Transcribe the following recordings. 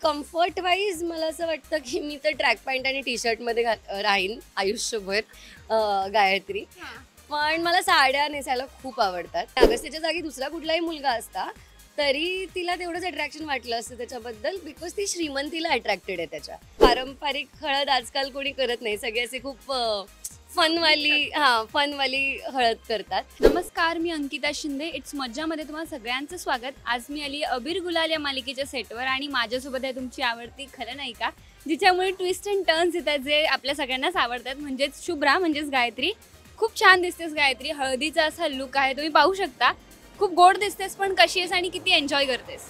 Comfort wise मला असं वाटतं की मी तर ट्रॅक पॅन्ट आणि टी शर्टमध्ये राहीन आयुष्यभर गायत्री. पण मला साड्या नेसायला खूप आवडतात. अगस्तीच्या जागी दुसरा कुठलाही मुलगा असता तरी तिला तेवढंच अट्रॅक्शन वाटलं असतं त्याच्याबद्दल, बिकॉज ती श्रीमंतीला अट्रॅक्टेड आहे त्याच्या. पारंपरिक हळद आजकाल कोणी करत नाही, सगळे असे खूप फनवाली हळद करतात. नमस्कार, मी अंकिता शिंदे. इट्स मज्जामध्ये तुम्हाला सगळ्यांचं स्वागत. आज मी आली अबीर गुलाल या मालिकेच्या सेटवर आणि माझ्यासोबत आहे तुमची आवडती खलनायिका, जिच्यामुळे ट्विस्ट अँड टर्न्स येतात जे आपल्या सगळ्यांनाच आवडतात, म्हणजेच शुभ्रा, म्हणजेच गायत्री. खूप छान दिसतेस गायत्री. हळदीचा असा लुक आहे, तुम्ही पाहू शकता. खूप गोड दिसतेस, पण कशी आहेस आणि किती एन्जॉय करतेस?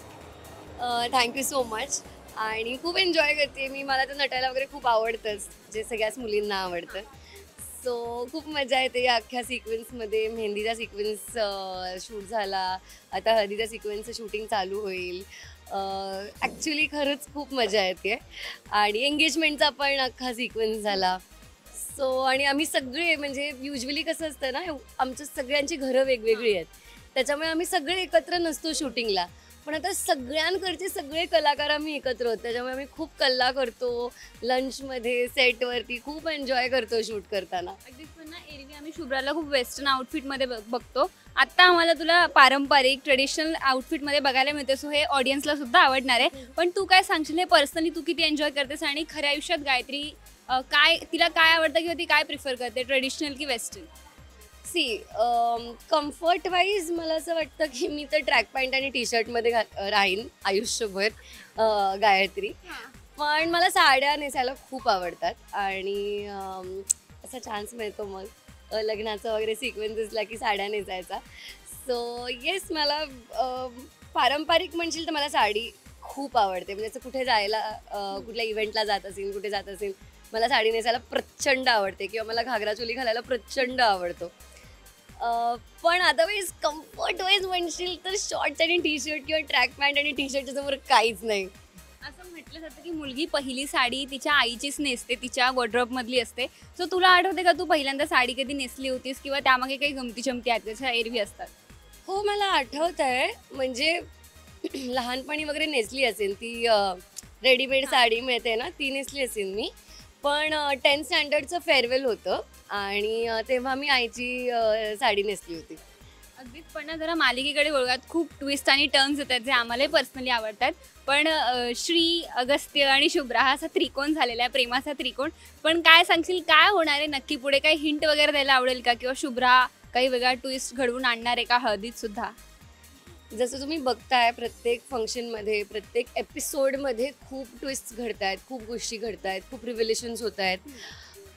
Thank you so much. आणि खूप एन्जॉय करते मी. मला तर नटायला वगैरे खूप आवडतंच, जे सगळ्याच मुलींना आवडतं. सो खूप मजा येते या अख्ख्या सिक्वेन्समध्ये. मेहंदीचा सिक्वेन्स शूट झाला, आता हळदीचा सिक्वेन्सचं शूटिंग चालू होईल. ॲक्च्युली खरंच खूप मजा येते. आणि एंगेजमेंटचा पण अख्खा सिक्वेन्स झाला. सो आणि आम्ही सगळे म्हणजे युजली कसं असतं ना, आमच्या सगळ्यांची घरं वेगवेगळी आहेत, त्याच्यामुळे आम्ही सगळे एकत्र नसतो शूटिंगला. पण आता सगळ्यांकडचे सगळे कलाकार आम्ही एकत्र होतो, त्याच्यामुळे आम्ही खूप कल्ला करतो. लंचमध्ये, सेटवरती खूप एन्जॉय करतो शूट करताना. अगदीच. पण ना, एरवी आम्ही शुभ्राला खूप वेस्टर्न आउटफिटमध्ये बघतो. आता आम्हाला तुला पारंपरिक ट्रेडिशनल आउटफिटमध्ये बघायला मिळते. सो हे ऑडियन्सला सुद्धा आवडणार आहे. पण तू काय सांगशील, हे पर्सनली तू किती एन्जॉय करतेस आणि खऱ्या आयुष्यात गायत्री काय, तिला काय आवडतं किंवा ती काय प्रिफर करते, ट्रेडिशनल की वेस्टर्न? सी, कम्फर्ट वाईज मला असं वाटतं की मी तर ट्रॅक पॅन्ट आणि टी शर्टमध्ये राहीन आयुष्यभर गायत्री. पण मला साड्या नेसायला खूप आवडतात. आणि असा चान्स मिळतो मग लग्नाचा वगैरे सिक्वेन्स असला की साड्या नेसायचा. सो येस, मला पारंपरिक म्हणशील तर मला साडी खूप आवडते. म्हणजे असं कुठे जायला, कुठल्या इव्हेंटला जात असेल, कुठे जात असेल, मला साडी नेसायला प्रचंड आवडते, किंवा मला घागरा चोली घालायला प्रचंड आवडतो. पण अदरवाईज कम्फर्ट वाईज म्हणशील तर शॉर्ट्स आणि टी शर्ट किंवा ट्रॅक पॅन्ट आणि टी शर्टच्या समोर काहीच नाही. असं म्हटलं जातं की मुलगी पहिली साडी तिच्या आईचीच नेसते, तिच्या वॉर्डरोबमधली असते. सो तुला आठवते का, तू पहिल्यांदा साडी कधी नेसली होतीस किंवा त्यामागे काही गमती जमती आहेत त्याच्या एरवी असतात? हो, मला आठवत आहे. म्हणजे लहानपणी वगैरे नेसली असेल ती, रेडीमेड साडी मिळते ना, ती नेसली असेल मी. पण 10th स्टँडर्डचं फेअरवेल होतं आणि तेव्हा मी आईची साडी नेसली होती. अगदीच. पण ना, जरा मालिकेकडे वळूयात. खूप ट्विस्ट आणि टर्न्स येतात जे आम्हालाही पर्सनली आवडतात. पण श्री, अगस्त्य आणि शुभ्रा हा असा त्रिकोण झालेला आहे, प्रेमाचा त्रिकोण. पण काय सांगशील, काय होणार आहे नक्की पुढे? काही हिंट वगैरे द्यायला आवडेल का, किंवा शुभ्रा काही वेगळा ट्विस्ट घडवून आणणार आहे का हळदीत सुद्धा? जसं तुम्ही बघताय प्रत्येक फंक्शनमध्ये, प्रत्येक एपिसोडमध्ये खूप ट्विस्ट घडत आहेत, खूप गोष्टी घडत आहेत, खूप रिव्हिलेशन्स होत आहेत.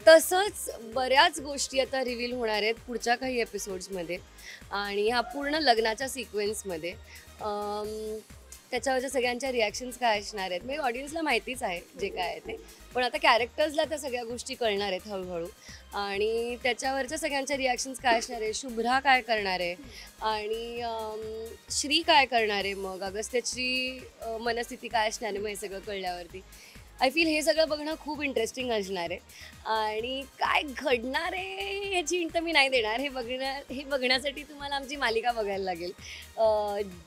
तसंच बऱ्याच गोष्टी आता रिव्हील होणार आहेत पुढच्या काही एपिसोड्समध्ये. आणि ह्या पूर्ण लग्नाच्या सिक्वेन्समध्ये त्याच्यावरच्या सगळ्यांच्या रिॲक्शन्स काय असणार आहेत, म्हणजे ऑडियन्सला माहितीच आहे जे काय आहे ते. पण आता कॅरेक्टर्सला त्या सगळ्या गोष्टी कळणार आहेत हळूहळू. आणि त्याच्यावरच्या सगळ्यांच्या रिॲक्शन्स काय असणार आहे, शुभ्रा काय करणार आहे आणि श्री काय करणार आहे, मग अगस्त्याची मनस्थिती काय असणार आहे, मग हे सगळं कळल्यावरती आय फील हे सगळं बघणं खूप इंटरेस्टिंग असणार आहे. आणि काय घडणार आहे ह्याची हिंट तर मी नाही देणार. हे बघण्यासाठी तुम्हाला आमची मालिका बघायला लागेल,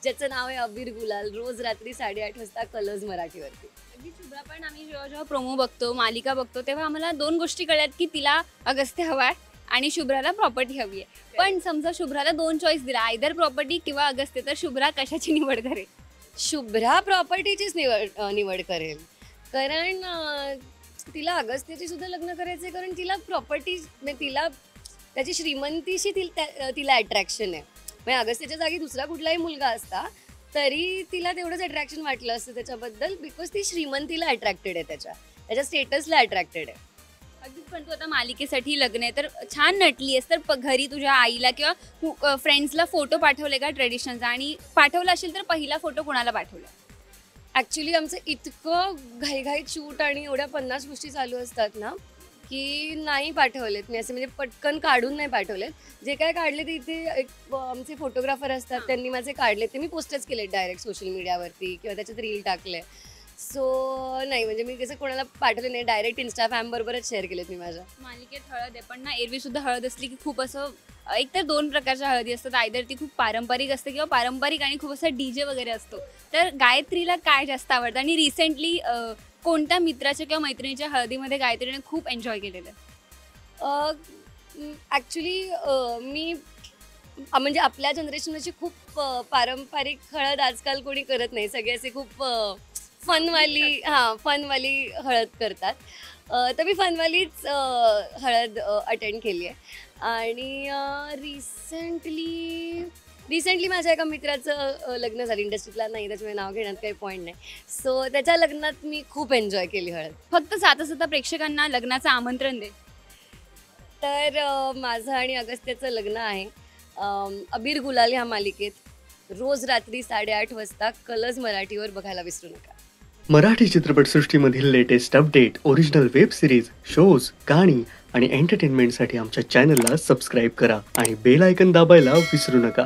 ज्याचं नाव आहे अबीर गुलाल, रोज रात्री 8:30 वाजता कलर्स मराठीवरती. अगदी. शुभ्रा, पण आम्ही जेव्हा जेव्हा प्रोमो बघतो, मालिका बघतो, तेव्हा आम्हाला दोन गोष्टी कळल्यात की तिला अगस्त्य हवा आहे आणि शुभ्राला प्रॉपर्टी हवी आहे. पण समजा शुभ्राला दोन चॉईस दिला, आयदर प्रॉपर्टी किंवा अगस्त्य, तर शुभ्रा कशाची निवड करेल? शुभ्रा प्रॉपर्टीचीच निवड करेल. कारण तिला अगस्त्याची सुद्धा लग्न करायचं आहे, कारण तिला प्रॉपर्टी म्हणजे तिला त्याची श्रीमंतीशी तिला अट्रॅक्शन आहे. म्हणजे अगस्त्याच्या जागी दुसरा कुठलाही मुलगा असता तरी तिला तेवढंच अट्रॅक्शन वाटलं असतं त्याच्याबद्दल, बिकॉज ती श्रीमंतीला अट्रॅक्टेड आहे, त्याच्या स्टेटसला अट्रॅक्टेड आहे. अगदीच. पण तू आता मालिकेसाठी लग्न आहे तर छान नटली आहेस, तर घरी तुझ्या आईला किंवा फ्रेंड्सला फोटो पाठवले का ट्रेडिशनलचा? आणि पाठवला असेल तर पहिला फोटो कोणाला पाठवला? ॲक्च्युली आमचं इतकं घाईघाईत शूट आणि एवढ्या 50 गोष्टी चालू असतात ना, की नाही पाठवलेत मी. असे म्हणजे पटकन काढून नाही पाठवलेत. जे काय काढले ते इथे आमचे फोटोग्राफर असतात, त्यांनी माझे काढले, ते मी पोस्टच केले डायरेक्ट सोशल मीडियावरती किंवा त्याच्यात रील टाकले. सो नाही म्हणजे मी कसं कोणाला पाठवले नाही, डायरेक्ट इन्स्टा फॅम बरोबरच शेअर केलेत मी माझ्या. मालिकेत हळद आहे पण ना एरवी सुद्धा हळद असली की खूप असं एक तर 2 प्रकारच्या हळदी असतात, आयदर ती खूप पारंपरिक असते किंवा पारंपरिक आणि खूप असं डीजे वगैरे असतो. तर गायत्रीला काय जास्त आवडतं आणि रिसेंटली कोणत्या मित्राच्या किंवा मैत्रिणीच्या हळदीमध्ये गायत्रीने खूप एन्जॉय केलेलं आहे? ॲक्च्युली मी म्हणजे आपल्या जनरेशनची खूप पारंपरिक हळद आजकाल कोणी करत नाही. सगळे असे खूप फनवाली हळद करतात. तर मी फनवालीच हळद अटेंड केली आहे. आणि रिसेंटली माझ्या एका मित्राचं लग्न झालं, इंडस्ट्रीतला नाही त्याच्यामुळे नाव घेण्यात काही पॉईंट नाही. सो त्याच्या लग्नात मी खूप एन्जॉय केली हळद. फक्त साता प्रेक्षकांना लग्नाचं आमंत्रण दे. तर माझं आणि अगस्त्याचं लग्न आहे अबीर गुलाल ह्या मालिकेत रोज रात्री 8:30 वाजता कलर्स मराठीवर बघायला विसरू नका. मराठी चित्रपटसृष्टीमधील latest update, original web series, shows, गाणी आणि एंटरटेनमेंटसाठी आमच्या चॅनलला सबस्क्राईब करा आणि बेल आयकन दाबायला विसरू नका.